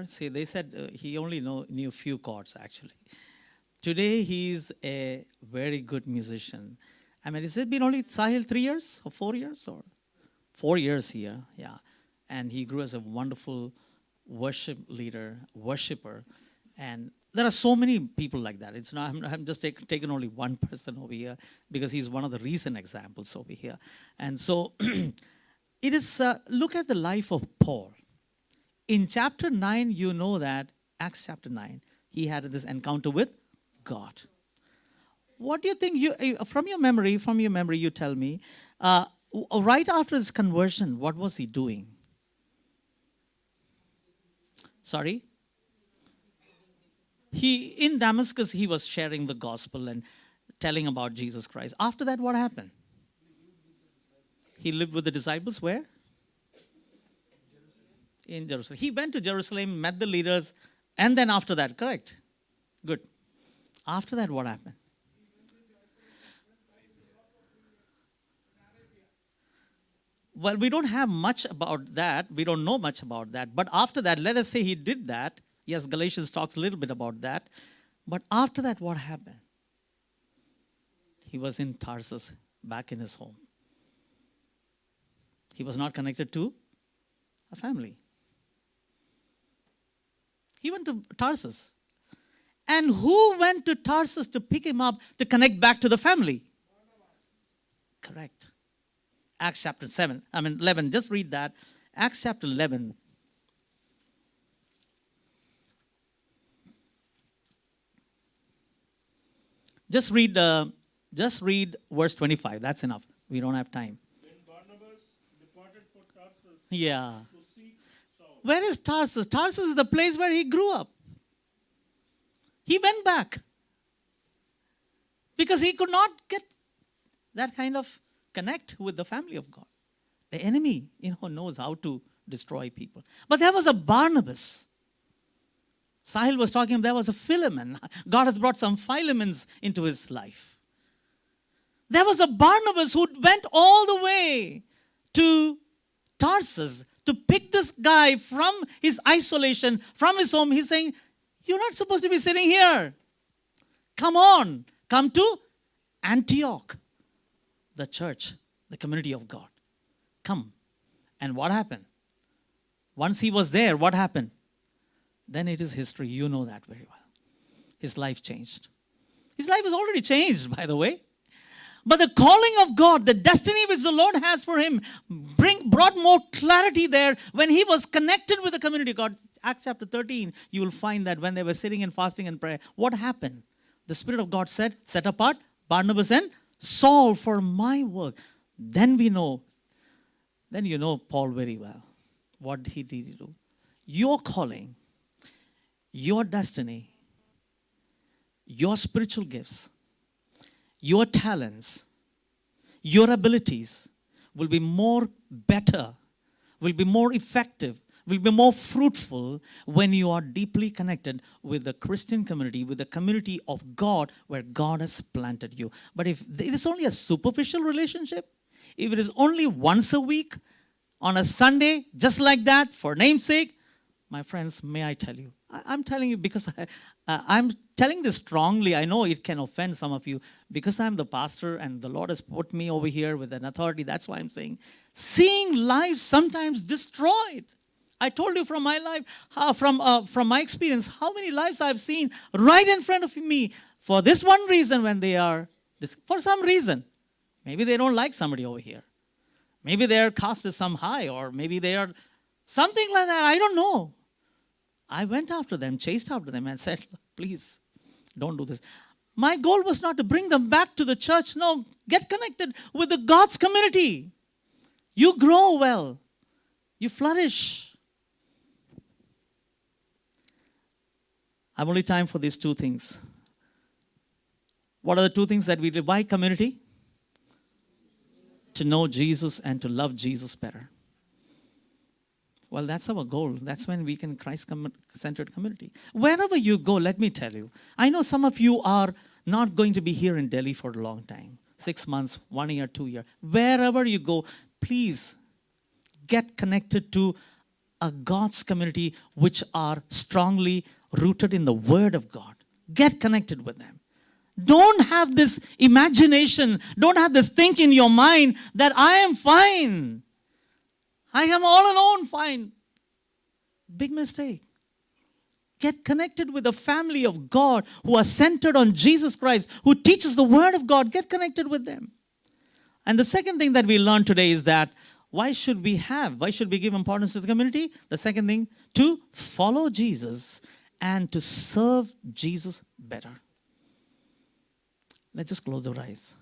See, they said he only knew few chords actually. Today, he's a very good musician. I mean, has it been only Sahil 3 years or 4 years or 4 years here? Yeah. And he grew as a wonderful worship leader, worshiper. And there are so many people like that. It's not, I'm just taking only one person over here because he's one of the recent examples over here. And so it is, look at the life of Paul. In chapter 9, you know that, Acts chapter 9, he had this encounter with God. What do you think, from your memory, you tell me, right after his conversion, what was he doing? Sorry? In Damascus, he was sharing the gospel and telling about Jesus Christ. After that, what happened? He lived with the disciples where? In Jerusalem. He went to Jerusalem, met the leaders, and then after that, correct? Good. After that, what happened? Well, we don't have much about that. We don't know much about that. But after that, let us say he did that. Yes, Galatians talks a little bit about that. But after that, what happened? He was in Tarsus, back in his home. He was not connected to a family. He went to Tarsus. And who went to Tarsus to pick him up to connect back to the family? Correct. Acts chapter 11. Just read that. Acts chapter 11. Just read verse 25. That's enough. We don't have time. When Barnabas departed for Tarsus Yeah. to seek Saul. Where is Tarsus? Tarsus is the place where he grew up. He went back because he could not get that kind of connect with the family of God. The enemy, knows how to destroy people. But there was a Barnabas. Sahil was talking, there was a Philemon. God has brought some Philemons into his life. There was a Barnabas who went all the way to Tarsus to pick this guy from his isolation, from his home. He's saying, you're not supposed to be sitting here. Come on. Come to Antioch, the church, the community of God. Come. And what happened? Once he was there, what happened? Then it is history. You know that very well. His life changed. His life has already changed, by the way. But the calling of God, the destiny which the Lord has for him, brought more clarity there when he was connected with the community of God. Acts chapter 13, you will find that when they were sitting in fasting and prayer, what happened? The Spirit of God said, set apart Barnabas and Saul for my work. Then you know Paul very well. What did he do? Your calling, your destiny, your spiritual gifts, your talents, your abilities will be more better, will be more effective, will be more fruitful when you are deeply connected with the Christian community, with the community of God where God has planted you. But if it is only a superficial relationship, if it is only once a week, on a Sunday, just like that, for namesake, my friends, may I tell you, I'm telling you because I'm telling this strongly. I know it can offend some of you because I'm the pastor and the Lord has put me over here with an authority. That's why I'm saying, seeing lives sometimes destroyed. I told you from my life, from my experience, how many lives I've seen right in front of me for this one reason when they are, for some reason. Maybe they don't like somebody over here. Maybe their caste is some high, or maybe they are something like that. I don't know. I went after them, chased after them and said, please, don't do this. My goal was not to bring them back to the church. No, get connected with the God's community. You grow well. You flourish. I have only time for these two things. What are the two things that we live by? Community. To know Jesus and to love Jesus better. Well, that's our goal. That's when we can Christ-centered community. Wherever you go, let me tell you. I know some of you are not going to be here in Delhi for a long time. 6 months, 1 year, 2 years. Wherever you go, please get connected to a God's community which are strongly rooted in the Word of God. Get connected with them. Don't have this imagination, don't have this think in your mind that I am fine. I am all alone fine. Big mistake. Get connected with the family of God who are centered on Jesus Christ, who teaches the Word of God. Get connected with them. And the second thing that we learned today is that why should we give importance to the community? The second thing, to follow Jesus and to serve Jesus better. Let's just close our eyes.